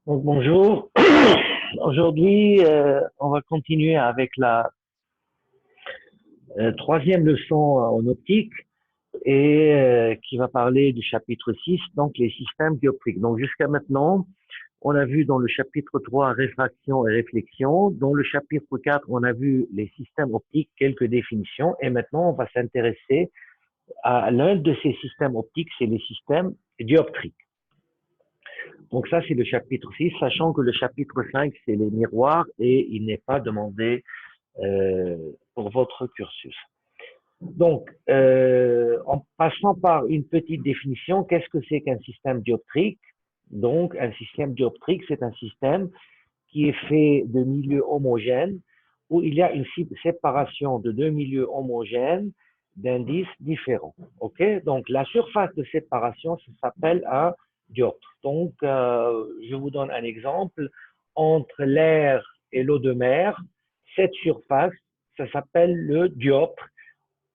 Donc, bonjour. Aujourd'hui, on va continuer avec la troisième leçon en optique et qui va parler du chapitre 6, donc les systèmes dioptriques. Donc, jusqu'à maintenant, on a vu dans le chapitre 3 réfraction et réflexion. Dans le chapitre 4, on a vu les systèmes optiques, quelques définitions. Et maintenant, on va s'intéresser à l'un de ces systèmes optiques, c'est les systèmes dioptriques. Donc ça, c'est le chapitre 6, sachant que le chapitre 5, c'est les miroirs et il n'est pas demandé euh, pour votre cursus. Donc, en passant par une petite définition, qu'est-ce que c'est qu'un système dioptrique? Donc, un système dioptrique, c'est un système qui est fait de milieux homogènes où il y a une séparation de deux milieux homogènes d'indices différents. OK? Donc, la surface de séparation, ça s'appelle un dioptre. Donc, je vous donne un exemple. Entre l'air et l'eau de mer, cette surface, ça s'appelle le dioptre,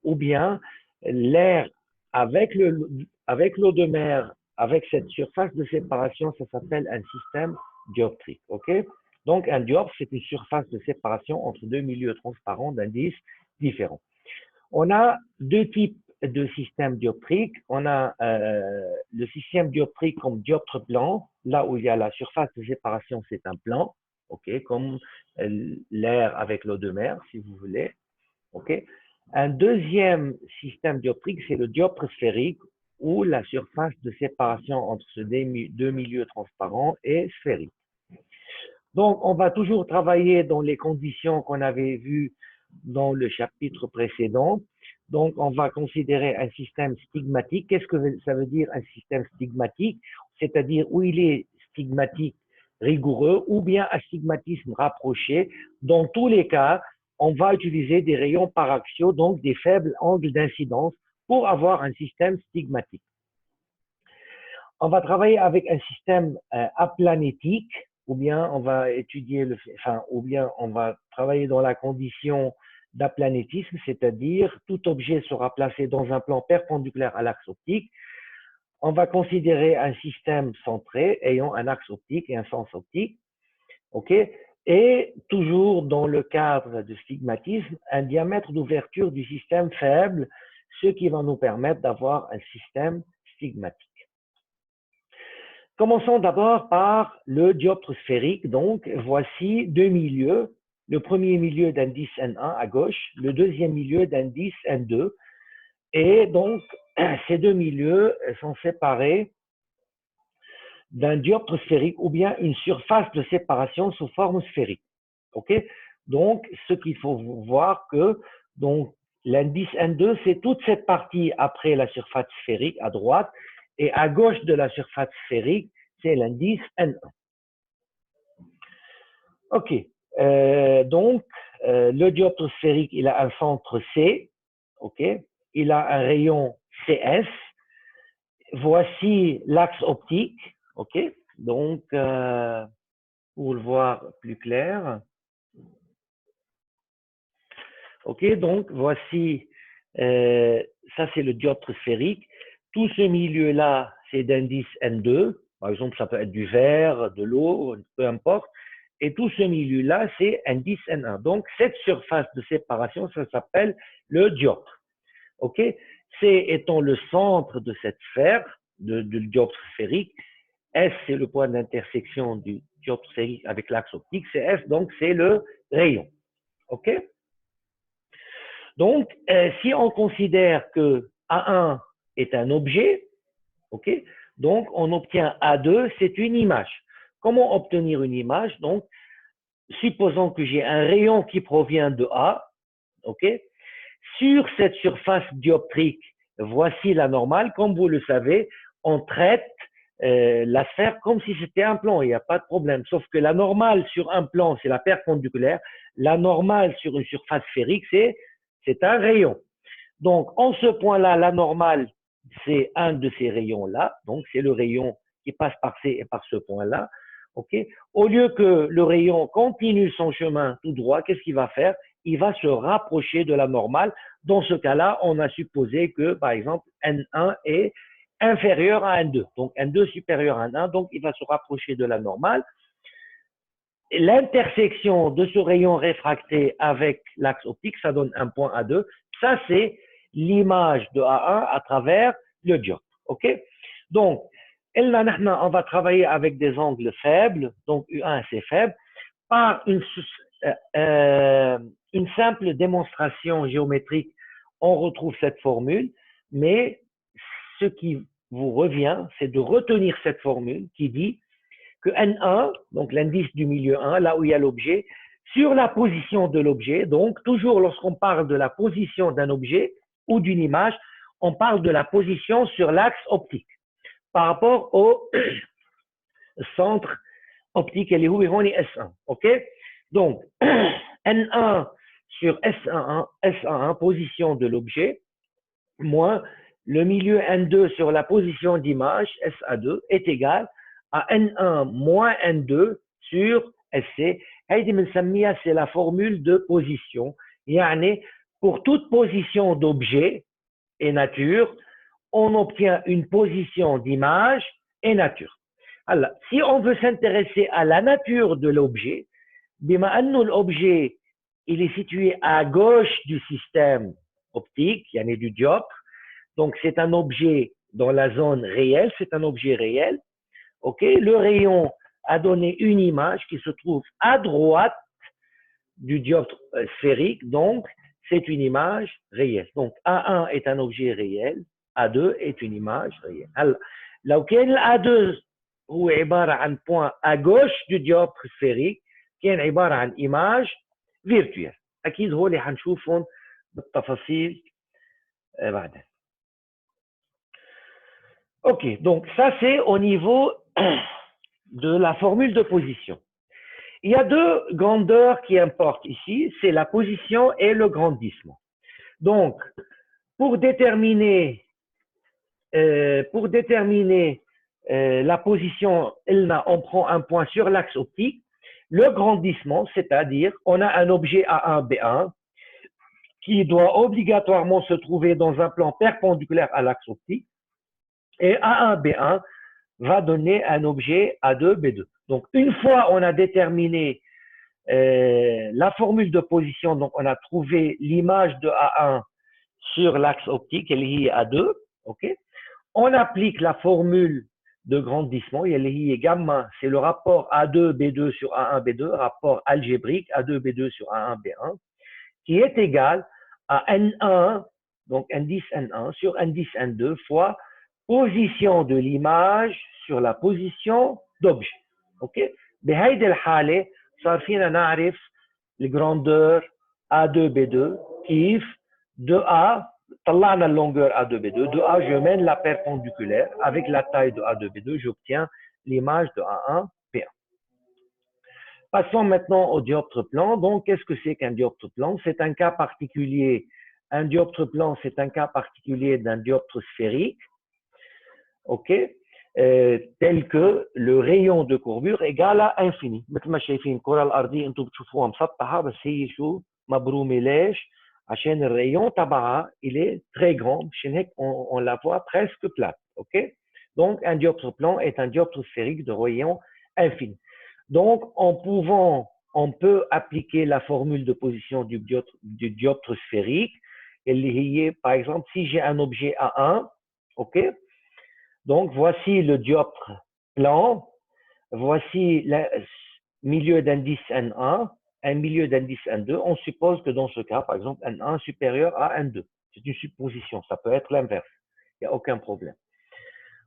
ou bien l'air avec l'eau de mer, avec cette surface de séparation, ça s'appelle un système dioptrique. OK? Donc, un dioptre, c'est une surface de séparation entre deux milieux transparents d'indices différents. On a deux types de systèmes dioptriques. On a le système dioptrique comme dioptre plan, là où il y a la surface de séparation, c'est un plan, ok, comme l'air avec l'eau de mer, si vous voulez. Ok. Un deuxième système dioptrique, c'est le dioptre sphérique, où la surface de séparation entre ces deux milieux transparents est sphérique. Donc, on va toujours travailler dans les conditions qu'on avait vues dans le chapitre précédent. Donc, on va considérer un système stigmatique. Qu'est-ce que ça veut dire un système stigmatique? C'est-à-dire où il est stigmatique rigoureux ou bien astigmatisme rapproché. Dans tous les cas, on va utiliser des rayons paraxiaux, donc des faibles angles d'incidence pour avoir un système stigmatique. On va travailler avec un système aplanétique, ou bien on va étudier ou bien on va travailler dans la condition d'aplanétisme, c'est-à-dire tout objet sera placé dans un plan perpendiculaire à l'axe optique. On va considérer un système centré ayant un axe optique et un sens optique, ok? Et toujours dans le cadre du stigmatisme, un diamètre d'ouverture du système faible, ce qui va nous permettre d'avoir un système stigmatique. Commençons d'abord par le dioptre sphérique. Donc, voici deux milieux. Le premier milieu d'indice N1 à gauche, le deuxième milieu d'indice N2. Et donc, ces deux milieux sont séparés d'un dioptre sphérique ou bien une surface de séparation sous forme sphérique. OK? Donc, ce qu'il faut voir que donc l'indice N2, c'est toute cette partie après la surface sphérique à droite et à gauche de la surface sphérique, c'est l'indice N1. OK. Donc, le dioptre sphérique, il a un centre C. OK. Il a un rayon CS. Voici l'axe optique. OK. Donc, pour le voir plus clair. OK. Donc, voici, ça c'est le dioptre sphérique. Tout ce milieu-là, c'est d'indice N2. Par exemple, ça peut être du verre, de l'eau, peu importe. Et tout ce milieu-là, c'est indice N1. Donc, cette surface de séparation, ça s'appelle le dioptre. OK? C étant le centre de cette sphère, de dioptre sphérique. S, c'est le point d'intersection du dioptre sphérique avec l'axe optique. CS, donc, c'est le rayon. OK? Donc, si on considère que A1 est un objet, ok, donc on obtient A2, c'est une image. Comment obtenir une image? Donc, supposons que j'ai un rayon qui provient de A, ok, sur cette surface dioptrique, voici la normale. Comme vous le savez, on traite la sphère comme si c'était un plan, il n'y a pas de problème. Sauf que la normale sur un plan, c'est la perpendiculaire. La normale sur une surface sphérique, c'est un rayon. Donc, en ce point-là, la normale, c'est un de ces rayons-là. Donc, c'est le rayon qui passe par par ce point-là. OK? Au lieu que le rayon continue son chemin tout droit, qu'est-ce qu'il va faire? Il va se rapprocher de la normale. Dans ce cas-là, on a supposé que, par exemple, N1 est inférieur à N2. Donc, N2 supérieur à N1. Donc, il va se rapprocher de la normale. l'intersection de ce rayon réfracté avec l'axe optique, ça donne un point A2. Ça, c'est l'image de A1 à travers le dioptre. OK? Donc, on va travailler avec des angles faibles, donc U1 c'est faible, par une simple démonstration géométrique, on retrouve cette formule, mais ce qui vous revient, c'est de retenir cette formule qui dit que N1, donc l'indice du milieu 1, là où il y a l'objet, sur la position de l'objet, donc toujours lorsqu'on parle de la position d'un objet ou d'une image, on parle de la position sur l'axe optique par rapport au centre optique اللي هو هون S1. OK? Donc, N1 sur S11, position de l'objet, moins le milieu N2 sur la position d'image, SA2, est égal à N1 moins N2 sur SC. C'est la formule de position. Yani, pour toute position d'objet et nature, on obtient une position d'image et nature. Alors, si on veut s'intéresser à la nature de l'objet, l'objet il est situé à gauche du système optique, il y en a du dioptre, donc c'est un objet dans la zone réelle, c'est un objet réel. Ok, le rayon a donné une image qui se trouve à droite du dioptre sphérique, donc c'est une image réelle. Donc A1 est un objet réel, A2 est une image réelle. Alors, لو كان A2 هو عبارة عن point à gauche du dioptre sphérique كان عبارة عن image virtuelle. أكيد هو اللي حنشوفهم بالتفاصيل بعدين. Ok, donc ça c'est au niveau de la formule de position. Il y a deux grandeurs qui importent ici, c'est la position et le grandissement. Donc, pour déterminer la position, on prend un point sur l'axe optique. Le grandissement, c'est-à-dire on a un objet A1, B1 qui doit obligatoirement se trouver dans un plan perpendiculaire à l'axe optique. Et A1, B1 va donner un objet A2, B2. Donc, une fois on a déterminé la formule de position, donc on a trouvé l'image de A1 sur l'axe optique, elle est A2, ok? On applique la formule de grandissement, elle est gamma, c'est le rapport A2, B2 sur A1, B2, rapport algébrique A2, B2 sur A1, B1, qui est égal à N1, donc indice N1 sur indice N2 fois position de l'image sur la position d'objet. OK? بهيدي الحالة صار فينا نعرف الجراندeur A2 B2 كيف 2A طلعنا la longueur A2 B2 2A je mène la perpendiculaire avec la taille de A2 B2 j'obtiens l'image de A1 B1. Passons maintenant au dioptre plan. Donc qu'est-ce que c'est qu'un dioptre plan? C'est un cas particulier. Un dioptre plan, c'est un cas particulier d'un dioptre sphérique. OK? tel que le rayon de courbure égal à infini. مثل ما شايفين الكرة الأرضية أنتم بتشوفوها مسطحة بس هي شو مبرومة ليش؟ عشان الrayon تبعها il est très grand مشان هيك on la voit presque plate. OK? Donc un dioptre plan est un dioptre sphérique de rayon infini. Donc on peut appliquer la formule de position du dioptre sphérique. اللي هي par exemple si j'ai un objet A1, OK? Donc, voici le dioptre plan. Voici le milieu d'indice N1, un milieu d'indice N2. On suppose que dans ce cas, par exemple, N1 supérieur à N2. C'est une supposition. Ça peut être l'inverse. Il n'y a aucun problème.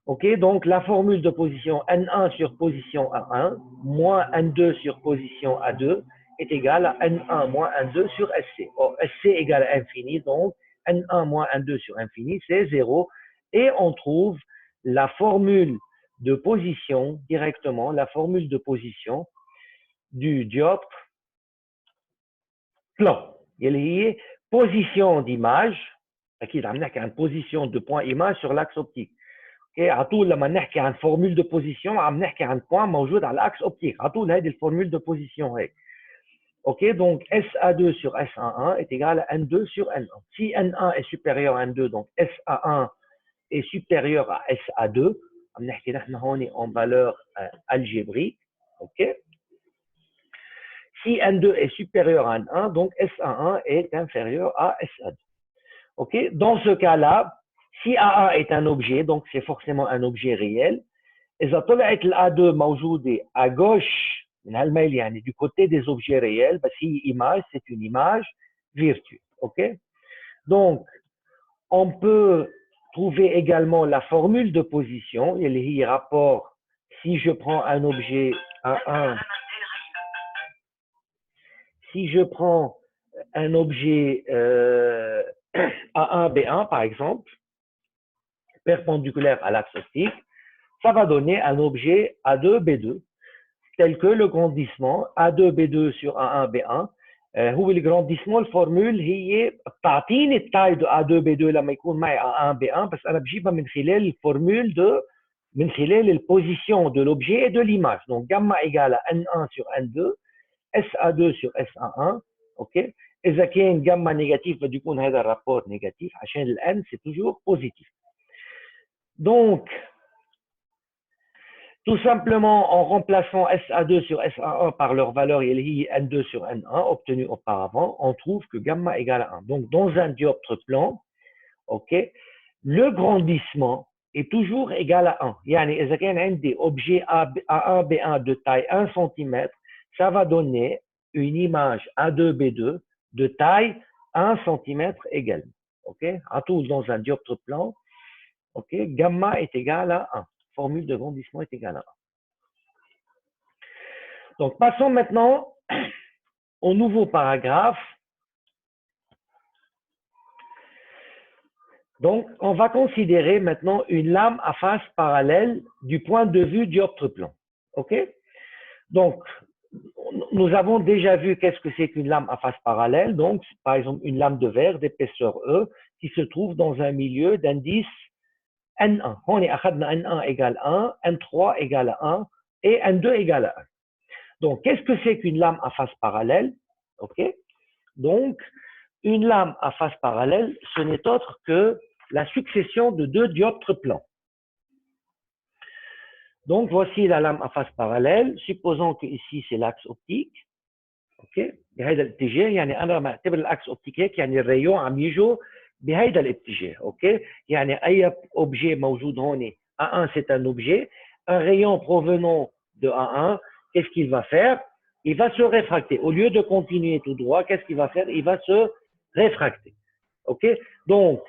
OK, donc la formule de position N1 sur position A1 moins N2 sur position A2 est égale à N1 moins N2 sur SC. Or, SC égale à infini, donc N1 moins N2 sur infini, c'est 0. Et on trouve la formule de position directement, la formule de position du dioptre plan. Il y a position d'image, qui est une position de point image sur l'axe optique. على طول لما نحكي عن فورمول دو بوزيسيون عم نحكي عن بوان موجود على الاكس اوبتيك على طول هذه الفورمول دو بوزيسيون هيك. OK, donc SA2 sur SA1 est égal à N2 sur N1. Si N1 est supérieur à N2, donc SA1 est supérieur à SA2, on est en valeur algébrique. OK? Si N2 est supérieur à N1, donc SA1 est inférieur à SA2. OK? Dans ce cas-là, si A1 est un objet, donc c'est forcément un objet réel, إذا طلعت الA2 موجودة à gauche من هالميل يعني du côté des objets réels, بس هي image, c'est une image virtuelle. OK? Donc, on peut trouver également la formule de position, اللي هي rapport si je prends un objet A1, si je prends un objet A1, B1 par exemple, perpendiculaire à l'axe optique, ça va donner un objet A2, B2, tel que le grandissement A2, B2 sur A1, B1. هو الجرانديسمون الفورمول هي بتعطيني التاي دو A2 B2 لما يكون معي A1 B1 بس انا بجيبها من خلال الفورمول دو من خلال البوزيشن دو لوبجي et de l'image. Donc gamma égale à N1 sur N2 SA2 sur SA1. OK. اذا كان جاما نيجاتيف بده يكون هذا الرابور نيجاتيف عشان الان سي توجور بوزيتيف. Donc tout simplement en remplaçant SA2 sur SA1 par leur valeur N2 sur N1 obtenue auparavant, on trouve que gamma égale à 1. Donc, dans un dioptre plan, OK, le grandissement est toujours égal à 1. يعني إذا كان عندي objet A1, B1 de taille 1 cm, ça va donner une image A2, B2 de taille 1 cm également. OK, à tout dans un dioptre plan, OK, gamma est égal à 1. Formule de grandissement est égale à 1. Donc, passons maintenant au nouveau paragraphe. Donc, on va considérer maintenant une lame à face parallèle du point de vue dioptre-plan. OK? Donc, nous avons déjà vu qu'est-ce que c'est qu'une lame à face parallèle. Donc, par exemple, une lame de verre d'épaisseur E qui se trouve dans un milieu d'indice N1. On est à N1 égale 1, N3 égale à 1 et N2 égale à 1. Donc, qu'est-ce que c'est qu'une lame à face parallèle? OK? Donc, une lame à face parallèle, ce n'est autre que la succession de deux dioptres plans. Donc, voici la lame à face parallèle. Supposons que ici, c'est l'axe optique. OK? بهذا الاتجاه يعني أنا بعتبر الأكس أوبتيك هيك يعني الريون عم يجوا بهذا الاتجاه. OK? يعني أي objet موجود هون A1 c'est un objet. Un rayon provenant de A1, qu'est-ce qu'il va faire? Il va se réfracter. Au lieu de continuer tout droit, qu'est-ce qu'il va faire? Il va se réfracter. OK? Donc,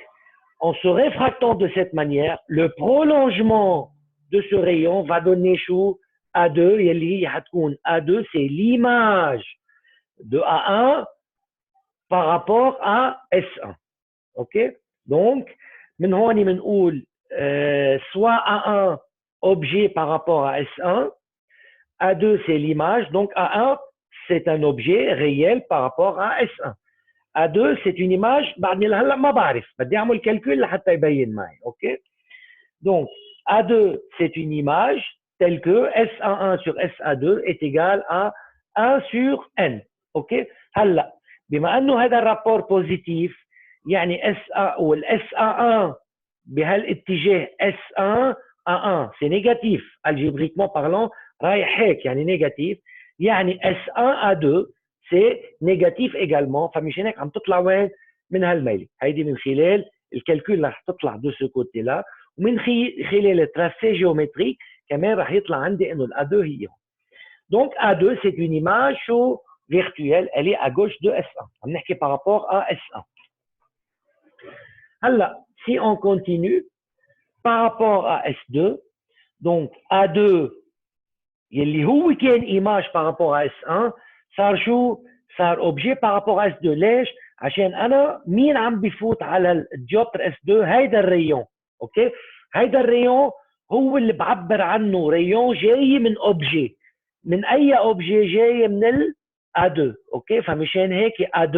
en se réfractant de cette manière, le prolongement de ce rayon va donner chou A2. A2, c'est l'image de A1 par rapport à S1. OK? Donc, من هون بنقول soit A1 objet par rapport à S1, A2 c'est l'image, donc A1 c'est un objet réel par rapport à S1. A2 c'est une image, بعدني هلا ما بعرف بدي اعمل كالكول لحتى يبين معي. OK? Donc A2 c'est une image telle que S11 sur SA2 est égal à 1 sur N. OK? هلا بما انه هذا الرابور بوزيتيف يعني SA والSA1 بهالاتجاه S1 A1 c'est négatif algébriquement parlant رايح هيك يعني négatif يعني S1 A2 c'est négatif également فمشان هيك عم تطلع وين من هالميله هيدي من خلال الكالكول رح تطلع دو سو كوتي لا ومن خلال التراسي جيومتريك كمان رح يطلع عندي انه الA2 هي هون. Donc A2 c'est une image virtuelle, elle est à gauche de S1. On نحكي par rapport à S1. هلا si on continue par rapport à S2, donc A2 يلي هو كان image par rapport à S1 صار شو؟ صار objet par rapport à S2. ليش؟ عشان انا مين عم بفوت على الديوبتر S2؟ هيدا الريون. اوكي؟ هيدا الريون هو اللي بعبر عنه ريون جاي من اوبجي. من اي اوبجي جاي من ال A2. اوكي؟ فمشان هيك A2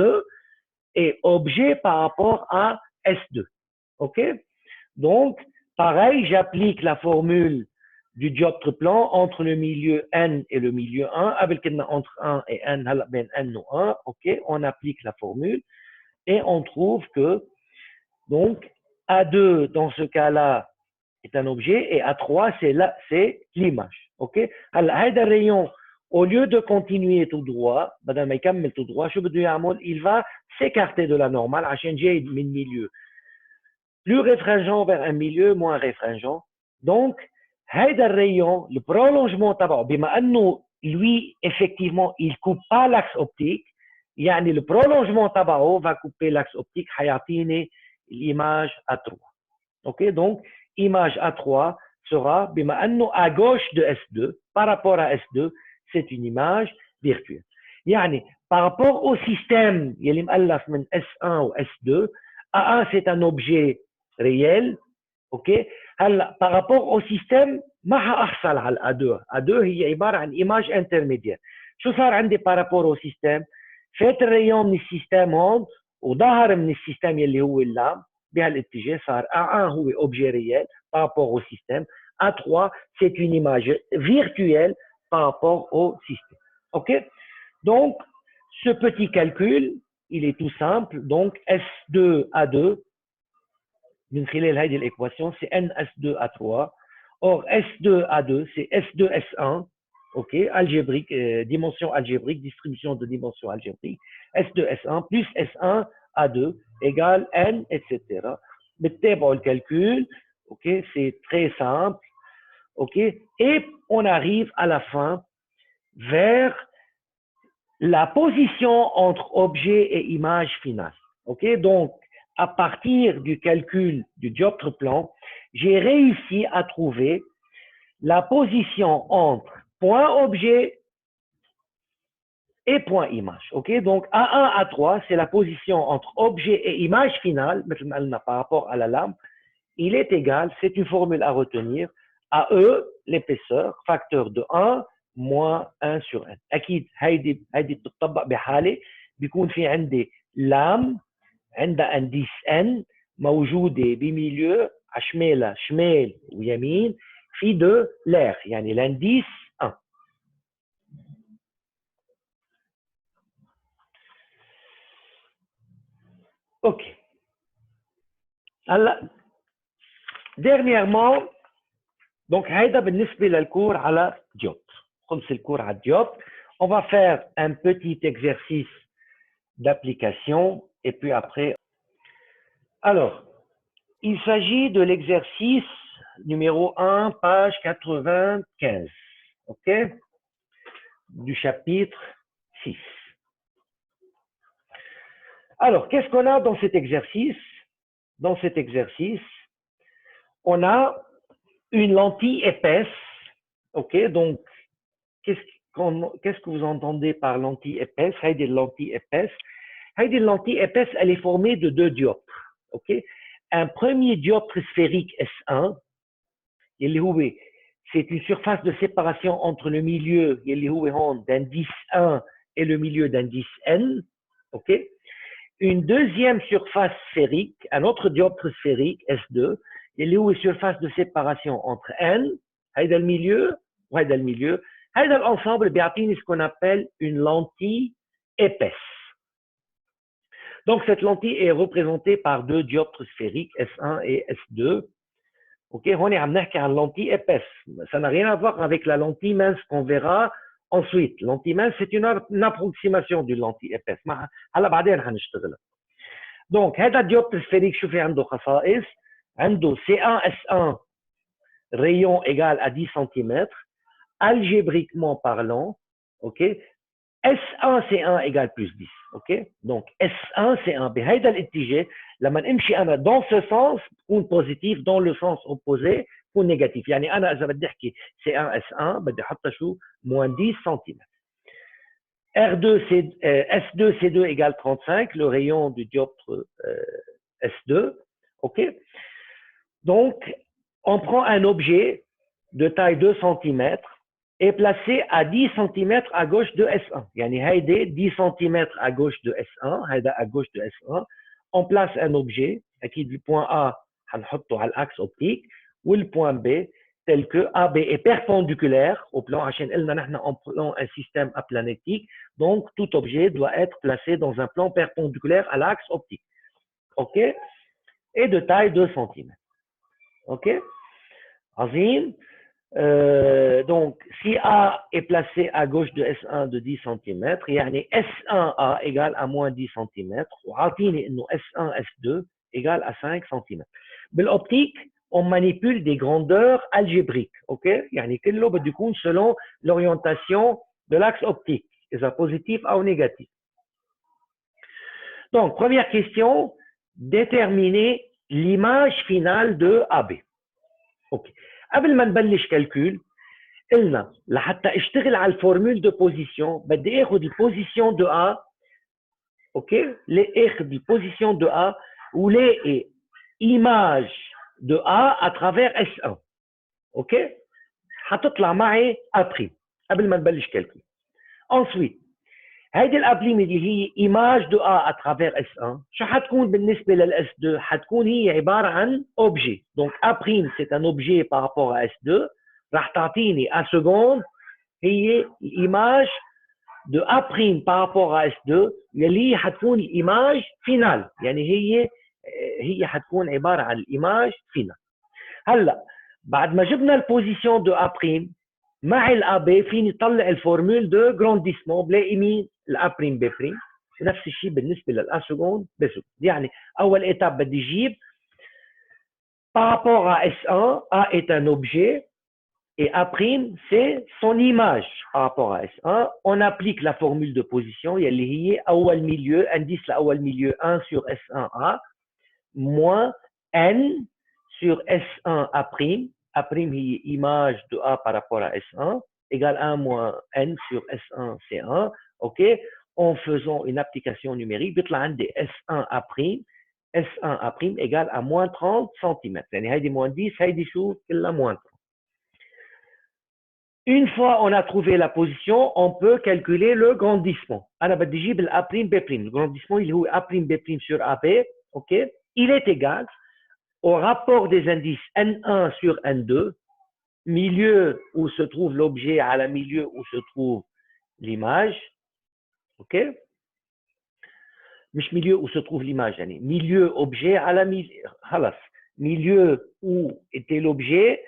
est objet par rapport à S2. OK? Donc, pareil, j'applique la formule du dioptre plan entre le milieu N et le milieu 1. Avec entre 1 et N, N ou 1. OK? On applique la formule et on trouve que donc A2 dans ce cas-là est un objet et A3 c'est l'image. OK? Alors, هذا الريون au lieu de continuer tout droit, بدل ما يكمل tout droit, شو بده يعمل؟ Il va s'écarter de la normale عشان جاي من milieu. Plus réfringent vers un milieu, moins réfringent. Donc, هيدا الrayon, le prolongement تبعه, بما انه lui, effectivement, il coupe pas l'axe optique, يعني le prolongement تبعه va couper l'axe optique, حيعطيني l'image A3. Ok, donc, image A3 sera, بما انه à gauche de S2, par rapport à S2, c'est une image virtuelle. يعني, par rapport au système, يلي مؤلف من S1 ou S2, A1 c'est un objet réel, ok. هلا par rapport au système ما حاحصل على A2. A2 هي عباره عن image intermédiaire. شو صار عندي par rapport au système؟ فات الريون من السيستم هون وظهر من السيستم يلي هو اللام بهالاتجاه، صار A1 هو objet réel par rapport au système. A3 c'est une image virtuelle par rapport au système. Ok. Donc ce petit calcul il est tout simple. Donc S2A2 من خلال هذه l'équation c'est NS2A3. Or S2A2 c'est S2S1, ok, algébrique, dimension algébrique, distribution de dimension algébrique, S2S1 plus S1A2 égale N, etc. بتتابعوا le calcul, ok, c'est très simple, ok, et on arrive à la fin vers la position entre objet et image finale, ok. Donc à partir du calcul du dioptre plan, j'ai réussi à trouver la position entre point objet et point image. Ok, donc A1, A3, c'est la position entre objet et image finale, par rapport à la lame. Il est égal, c'est une formule à retenir, à E, l'épaisseur, facteur de 1 moins 1 sur N. أكيد هيدي بتطبق بحالة بيكون في عندي لام عندها انديس ان موجوده بميليو على شمالها شمال ويمين في دو لير يعني لانديس 1. اوكي هلا dernièrement donc هيدا بالنسبه للكور على ديوب، خلص الكور على الديوب. On va faire un petit exercice d'application et puis après. Alors, il s'agit de l'exercice numéro 1, page 95, ok, du chapitre 6. Alors, qu'est-ce qu'on a dans cet exercice? Dans cet exercice, on a une lentille épaisse, ok, donc qu'est-ce que vous entendez par lentille épaisse? Heidi lentille épaisse. Heidi lentille épaisse, elle est formée de deux dioptres, ok. Un premier dioptre sphérique S1, c'est une surface de séparation entre le milieu d'indice 1 et le milieu d'indice N, ok. Une deuxième surface sphérique, un autre dioptre sphérique S2, il est où une surface de séparation entre N, هيدا الميليو وهيدا الميليو. هيدا الانsemble بيعطيني ce qu'on appelle une lentille épaisse. Donc cette lentille est représentée par deux dioptres sphériques S1 et S2. OK, on est amené à une lentille épaisse. Ça n'a rien à voir avec la lentille mince qu'on verra ensuite. Lentille mince, c'est une approximation d'une lentille épaisse. هلا بعدين هنشتغلها. Donc هذا الديوبتر sphérique شو في عنده خصائص؟ عنده C1S1 rayon égal à 10 cm algébriquement parlant, OK. S1C1 égale plus 10, OK. Donc S1C1 بهيدا الاتجاه لما نمشي انا dans ce sens بكون positif, dans le sens opposé بكون négatif. يعني انا اذا بدي احكي C1S1 بدي احطها شو moins 10 cm. S2C2 égale 35, le rayon du dioptre S2, OK. Donc on prend un objet de taille 2 cm est placé à 10 cm à gauche de S1. يعني هيدا 10 cm à gauche de S1, هيدا à gauche de S1. On place un objet, أكيد le point A هنحطه على l'axe optique ou le point B tel que AB est perpendiculaire au plan عشان قلنا نحن en prenant un système aplanétique, donc tout objet doit être placé dans un plan perpendiculaire à l'axe optique. OK? Et de taille 2 cm. OK? عظيم. Donc, si A est placé à gauche de S1 de 10 cm, يعني S1A égale à moins 10 cm, وعاطيني إنه S1, S2 égale à 5 cm. بالoptique, on manipule des grandeurs algébriques, ok? يعني كله بده يكون selon l'orientation de l'axe optique, إذا positif ou négatif. Donc, première question, déterminer l'image finale de AB. Ok. قبل ما نبلش كالكول قلنا لحتى اشتغل على الفورمول دو بوزيسيون بدي اخذ البوزيسيون دو A. اوكي، اخذ البوزيسيون دو A ولاقي ايماج دو A à travers S1. اوكي، حتطلع معي ابري قبل ما نبلش كالكول. ensuite هيدي الابليم اللي هي ايماج دو A à travers S1 شو حتكون بالنسبه للاس 2؟ حتكون هي عباره عن اوبجي. دونك A prime c'est un objet par rapport à S2 راح تعطيني à seconde هي الايماج دو A prime par rapport à S2 يلي حتكون الايماج فينال، يعني هي حتكون عباره عن الايماج فينال. هلا بعد ما جبنا البوزيسيون دو A prime مع الاب فيني طلع الفورمول دو جرانديسمون بلاقي مين؟ الA prime B prime. ونفس الشيء بالنسبه للA seconde B seconde. يعني اول étape بدي اجيب par rapport à S1, A est un objet et A prime c'est son image par rapport à S1. On applique la formule de position يلي هي اول milieu indice لاول milieu 1 sur S1A moins N sur S1 A prime. A prime هي image de A par rapport à S1 égale 1 moins N sur S1 C1. OK, en faisant une application numérique بيطلع عندي S1 A prime S1 A prime égale à moins 30 cm. يعني هيدي moins 10 هيدي شو كلها moins 30. Une fois on a trouvé la position, on peut calculer le grandissement. أنا بدي أجيب الA prime B prime. Le grandissement اللي هو A prime B prime sur AB. OK, il est égal au rapport des indices N1 sur N2, milieu où se trouve l'objet à la milieu où se trouve l'image. OK, مش milieu où se trouve l'image, يعني milieu objet à la milieu où était l'objet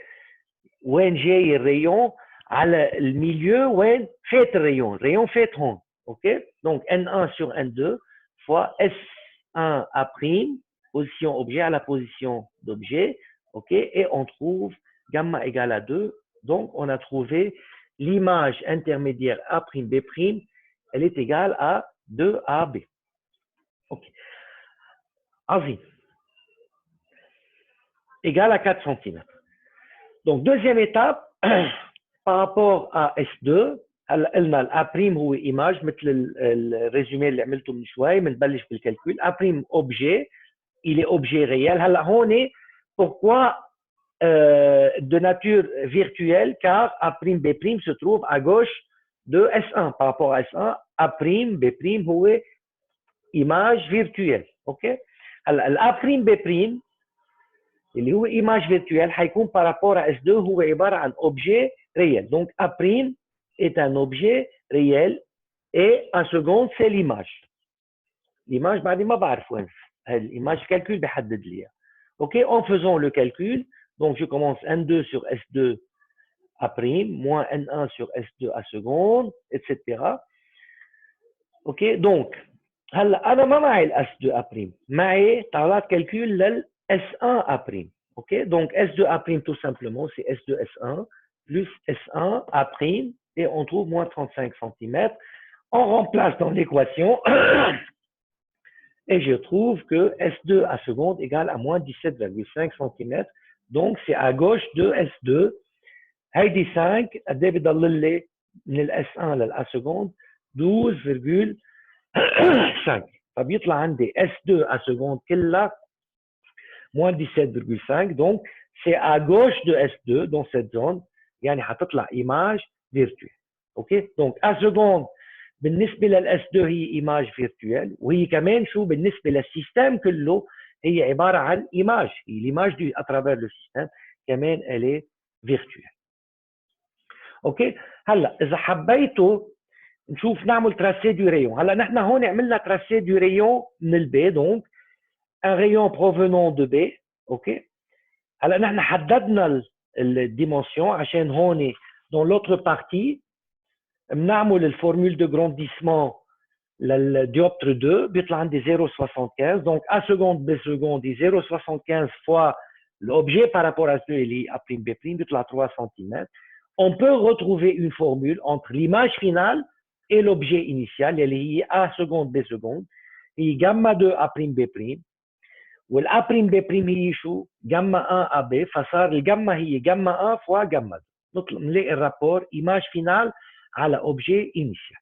وين جاي الريون على الميليو وين فات الريون فات هون. OK, donc N1 sur N2 fois S1 A prime position objet à la position d'objet. OK, et on trouve gamma égale à 2. Donc on a trouvé l'image intermédiaire A prime B prime, elle est égale à 2AB. OK, عظيم, égale à 4 cm. Donc deuxième étape par rapport à S2 هلا قلنا الA prime هو image مثل الريزومي اللي عملته من شوي. بنبلش بالكالكول. A prime objet, il est objet réel. هلا هون pourquoi de nature virtuelle? Car A prime B prime se trouve à gauche de S1 par rapport à S1. A prime B prime هو image virtuelle. OK, هلا الA prime B prime اللي هو image virtuelle حيكون par rapport à S2 هو عباره عن objet réel. Donc A prime est un objet réel et en seconde c'est l'image. L'image بعدين ما بعرف وين l'image calcul بحدد لي. OK, en faisant le calcul, donc je commence N2 sur S2 A prime moins N1 sur S2 A seconde, etc. OK, donc هلا انا ما معي الاس 2 A prime, معي طلعت calcul لل S1 A prime. OK, donc S2 A prime tout simplement c'est S2 S1 plus S1 A prime et on trouve moins 35 cm. On remplace dans l'équation et je trouve que S2 à seconde égale à moins 17,5 cm. Donc c'est à gauche de S2. هيدي 5 قد ايه بضل لي من الاس 1 للA seconde 12,5. فبيطلع عندي S2 à seconde كلها moins 17,5. donc c'est à gauche de S2 dans cette zone, يعني حتطلع image virtuelle. OK, donc à seconde بالنسبه للاس 2 هي ايماج فيرتوال وهي كمان شو بالنسبه للسيستم كله هي عباره عن ايماج. هي الايماج دي اترافير لو سيستم كمان الي فيرتوال. اوكي, هلا اذا حبيتوا نشوف نعمل تراسي دو ريون. هلا نحن هون عملنا تراسي دو ريون من البي, دونك ان ريون بروفينون دو بي. اوكي, هلا نحن حددنا الديمونسيون عشان هون dans l'autre partie بنعمل الفورمule de grandissement للdioptre 2 بيطلع عندي 0.75 donc A seconde B seconde est 0.75 fois l'objet par rapport à ce اللي هي A' B' بيطلع 3 cm. On peut retrouver une formule entre l'image finale et l'objet initial اللي هي A seconde B seconde هي gamma 2 A' B' والA' B' هي شو؟ gamma 1 AB فصار الجاما هي gamma 1 fois gamma 2 نطلع نلاقي الرابور image finale على objet initial.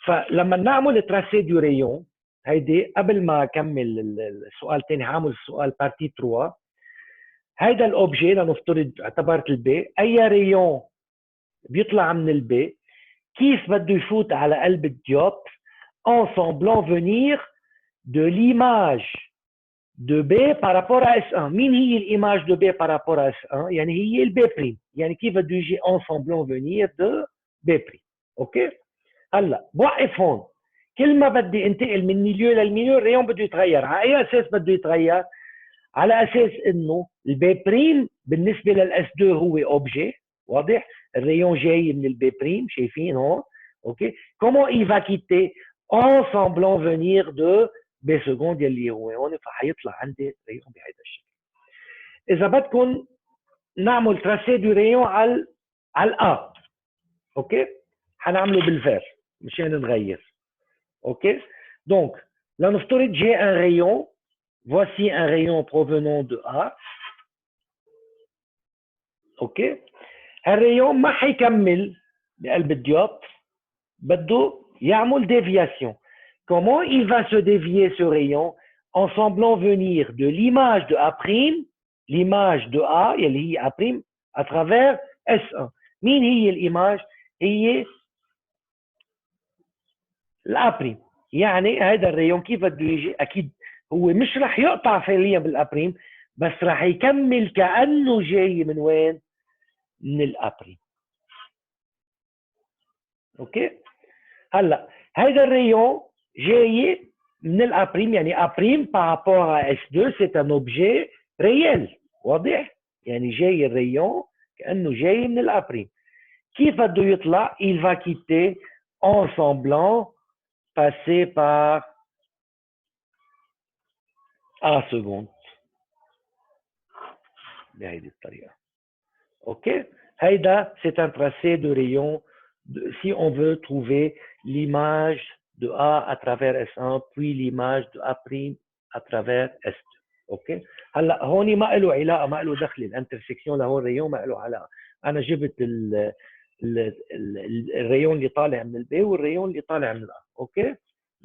فلما نعمل تراسي دو ريون هيدي قبل ما اكمل السؤال الثاني هعمل السؤال بارتي 3 هيدا الاوبجي لنفترض اعتبرت البي اي ريون بيطلع من البي كيف بده يفوت على قلب الديوبتر en semblant venir de l'image de B par rapport à S1. مين هي الإيماج de B par rapport à S1 يعني هي البي بريم يعني كيف بده يجي en semblant venir de B بريم. اوكي هلا بوقف هون كل ما بدي انتقل من ميليو للميليو الريون بده يتغير. على اي اساس بده يتغير؟ على اساس انه البي بريم بالنسبه للاس 2 هو اوبجي واضح الريون جاي من البي بريم شايفين هون اوكي كومون il va quitter en semblant venir de بي سكوند يلي هو هون فحيطلع عندي ريون بهذا الشكل. اذا بدكم نعمل تراسي دو ريون على الأ اوكي حنعمله بالفير مشان نغير. OK? Donc, là, j'ai un rayon. Voici un rayon provenant de A. OK? Un rayon ما حيكمل بقلب الديوبتر بده يعمل déviation. Comment il va se dévier ce rayon? En semblant venir de l'image de A', l'image de A, اللي هي A', à travers S1. مين هي الإيماج؟ هي الأ'. يعني هذا الريون كيف بده يجي؟ اكيد هو مش رح يقطع فعليا بالابريم بس رح يكمل كانه جاي من وين؟ من الابريم. اوكي؟ هلا هذا الريون جاي من الابريم يعني ابريم بارابور ا اس 2 سي ان اوبجي ريال واضح؟ يعني جاي الريون كانه جاي من الابريم. كيف بده يطلع؟ il va quitter en semblant passer par A seconde بهذه الطريقة. OK? هيدا c'est un tracé de rayon si on veut trouver l'image de A à travers S1 puis l'image de A' à travers S2. OK? هلا هون ما له علاقة ما له دخل الانترسكسيون لهون الريون ما له علاقة. أنا جبت الريون اللي طالع من البي والريون اللي طالع من الأ. OK?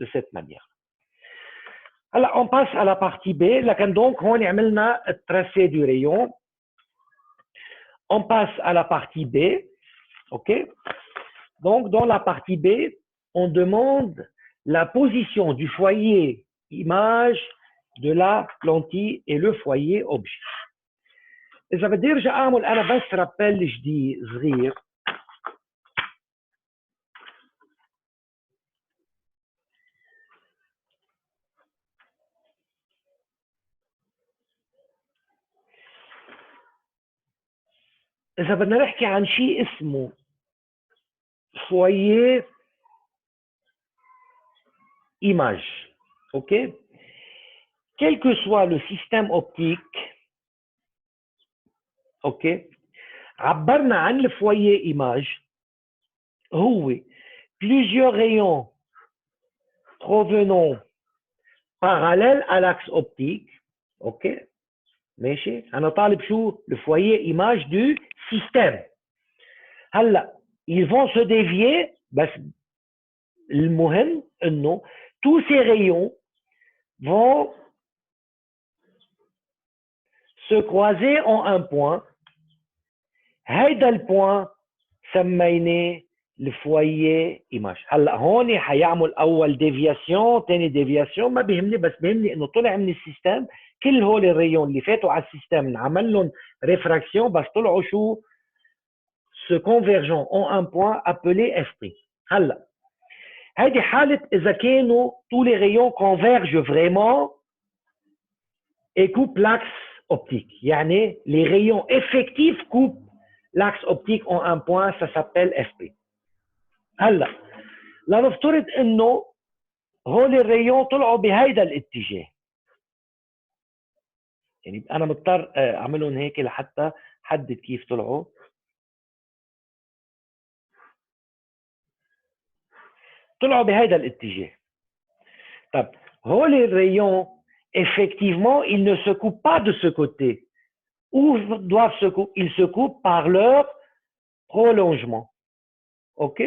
De cette manière. Alors, on passe à la partie B. Donc, on a le tracé du rayon. On passe à la partie B. OK? Donc, dans la partie B, on demande la position du foyer image de la lentille et le foyer objet. Et ça veut dire, je vais rappel جديد صغير. إذا بدنا نحكي عن شيء اسمه foyer image, OK? Quel que soit le système optique, OK? عبرنا عن le foyer image هو plusieurs rayons provenant parallèles à l'axe optique, OK? ماشي؟ أنا طالب شو؟ le foyer image du système. هلا ils vont se dévier بس المهم انه tous ces rayons vont se croiser en un point. هيدا البوان سميناه الفوييه ايماج. هلا هون حيعمل اول ديفياسيون ثاني ديفياسيون ما بيهمني بس بيهمني انه طلع من السيستم كل هول الريون اللي فاتوا على السيستم نعمل لهم ريفراكسيون بس طلعوا شو؟ se convergent en un point appelé F'. هلا هذه حالة إذا كانوا tous les rayons convergent vraiment et coupent l'axe optique. يعني les rayons effectifs coupent l'axe optique en un point, ça s'appelle FP. هلا لنفترض انه هول الريون طلعوا بهيدا الاتجاه. يعني انا مضطر اعملهم هيك لحتى حدد كيف طلعوا. طلعوا بهيدا الاتجاه. طب هول الرayons effectivement ils ne se coupent pas de ce côté. Où doivent se couper? Ils se coupent par leur prolongement. OK?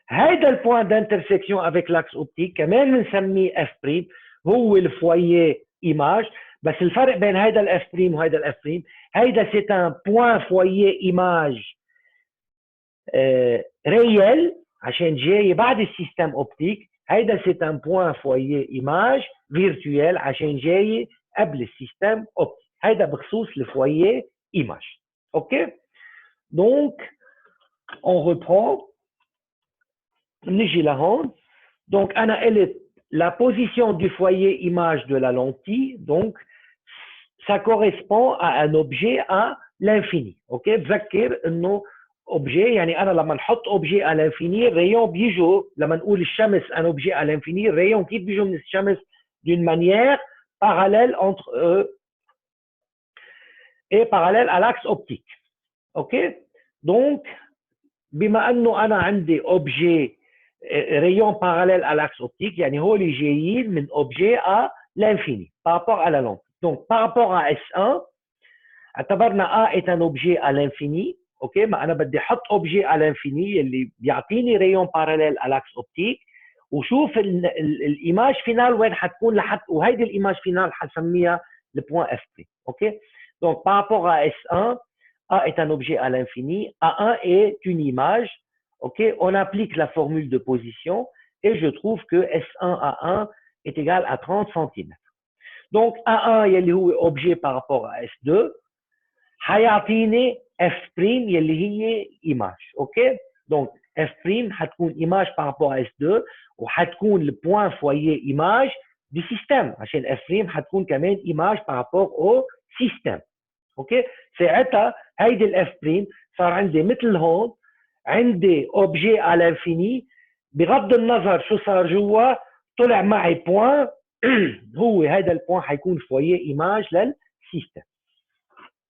هيدا البوان d'intersection avec l'axe optique كمان بنسميه F' هو الفوييه image. بس الفرق بين هيدا الاف بريم وهيدا الاف بريم هيدا سي ان بوان فوييه ايماج ريال عشان جاي بعد السيستم اوبتيك. هيدا سي ان بوان فوييه ايماج فيرتويال عشان جاي قبل السيستم اوبتيك. هيدا بخصوص الفوييه ايماج. اوكي دونك اون ريبرون. نجي لهون. دونك انا قلت la position du foyer image de la lentille, donc ça correspond à un objet à l'infini. OK? تذكر انه objet يعني انا لما نحط objet à l'infini الريون بيجوا لما نقول الشمس un objet à l'infini الريون كيف بيجوا من الشمس d'une manière parallèle entre eux et parallèle à l'axe optique. OK? donc بما انه انا عندي objet rayon parallèle à l'axe optique يعني هول جايين من objet à l'infini par rapport à la lentille. Donc par rapport à S1 اعتبرنا A est un objet à l'infini. اوكي ما انا بدي احط objet à l'infini اللي بيعطيني rayon parallèle à l'axe optique وشوف الايماج فينال وين حتكون لحد وهيدي الايماج فينال حسميها البوان اف بي. اوكي donc par rapport à S1 A est un objet à l'infini, A1 est une image. OK, on applique la formule de position et je trouve que S1A1 est égal à 30 cm. Donc A1 يلي هو objet par rapport à S2 حيعطيني F' يلي هي image. OK donc F' حتكون image par rapport à S2 وحتكون le point foyer image du système عشان F' حتكون كمان image par rapport au système. اوكي ساعتها هيدي الاف بريم صار عندي مثل هون عندي اوبجي على انفيني بغض النظر شو صار جوا طلع معي بوان هو هيدا البوان حيكون فويه ايماج للسيستم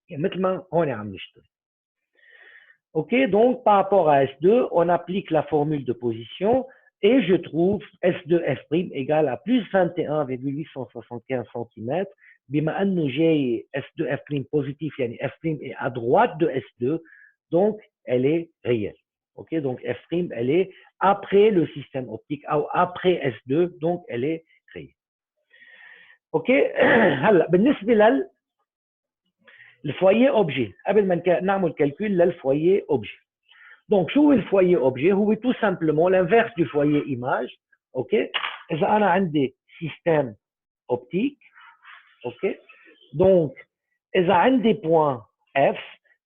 يعني مثل ما هون عم نشتغل. OK donc par rapport à S2 on applique la formule de position et je trouve S2F' égale à plus 21,875 cm. بما انه جاي S2F' positif يعني F' est à droite de S2 donc elle est réelle. OK donc F' elle est après le système optique ou après S2 donc elle est réelle. OK هلا بالنسبه للفوييه اوبجي قبل ما نعمل كالكول للفوييه اوبجي. donc شو هو الفوييه اوبجي؟ هو tout simplement l'inverse du foyer image. OK اذا انا عندي système optique. OK donc إذا عندي point F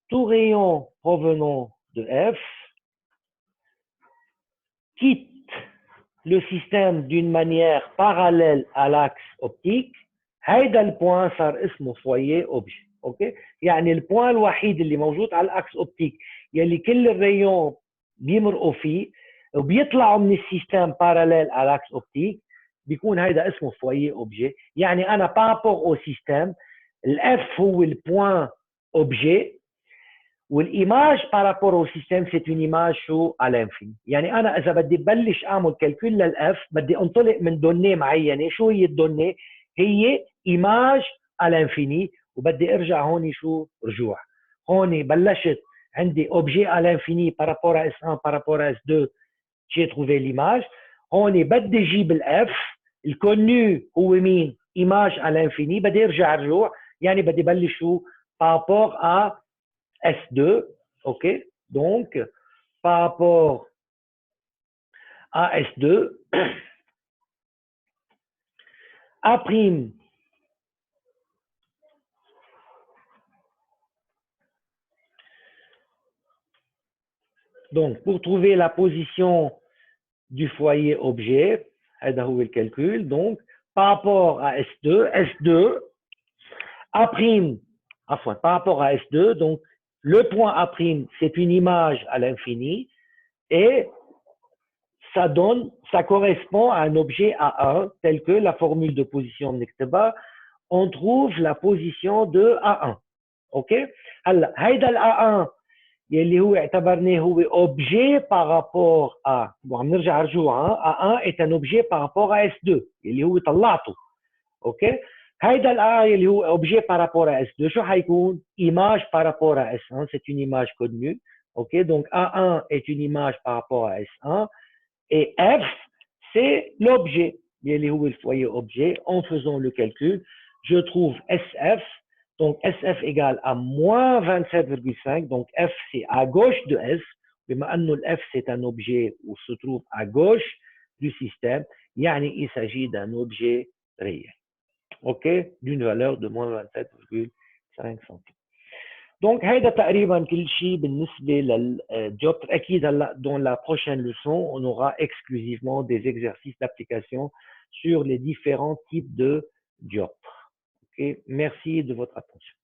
tout rayon provenant de F quitte le système d'une manière parallèle à l'axe optique هيدا البوان صار اسمه foyer objet. اوكي يعني البوان الوحيد اللي موجود على الاكس اوبتيك يلي كل الريون بيمرقوا فيه وبيطلعوا من السيستم باراليل على الاكس اوبتيك بيكون هيدا اسمه foyer objet. يعني انا بارابور او سيستم الاف هو البوان اوبجي والايماج بارابور او سيستم سي اون ايماج شو على انفيني. يعني انا اذا بدي بلش اعمل كالكول للاف بدي انطلق من دونيه معينه. شو هي الدونيه؟ هي ايماج على انفيني وبدي ارجع هون شو رجوع. هون بلشت عندي اوبجي على انفيني بارابور à S1 بارابور à S2 j'ai trouvé l'image. هون بدي اجيب الاف الكونو هو مين؟ ايماج على انفيني. بدي ارجع رجوع يعني بدي بلش شو par rapport à S2. OK donc par rapport à S2 A prime donc pour trouver la position du foyer objet هذا هو الكالكول. donc par rapport à S2 A prime Enfin, par rapport à S2, donc le point A', c'est une image à l'infini et ça correspond à un objet A1 tel que la formule de position نكتبها, on trouve la position de A1. OK? هلا هيدا ال A1 يلي هو اعتبرناه هو objet par rapport à وعم نرجع رجوعا A1 est un objet par rapport à S2 يلي هو طلعته. OK? هيدا ال A يلي هو objet par rapport à S2 شو حيكون؟ image par rapport à S1, c'est une image connue. OK? Donc A1 est une image par rapport à S1 et F c'est l'objet يلي هو le foyer objet. En faisant le calcul, je trouve SF. Donc SF égale à moins 27,5. Donc F c'est à gauche de S. بما أنه le F c'est un objet où se trouve à gauche du système, يعني il s'agit d'un objet réel. OK, d'une valeur de moins 27,5 centimes. Donc هذا تقريبا كل شيء بالنسبة للجوب. أكيد هلا dans la prochaine leçon on aura exclusivement des exercices d'application sur les différents types de jobs. OK, merci de votre attention.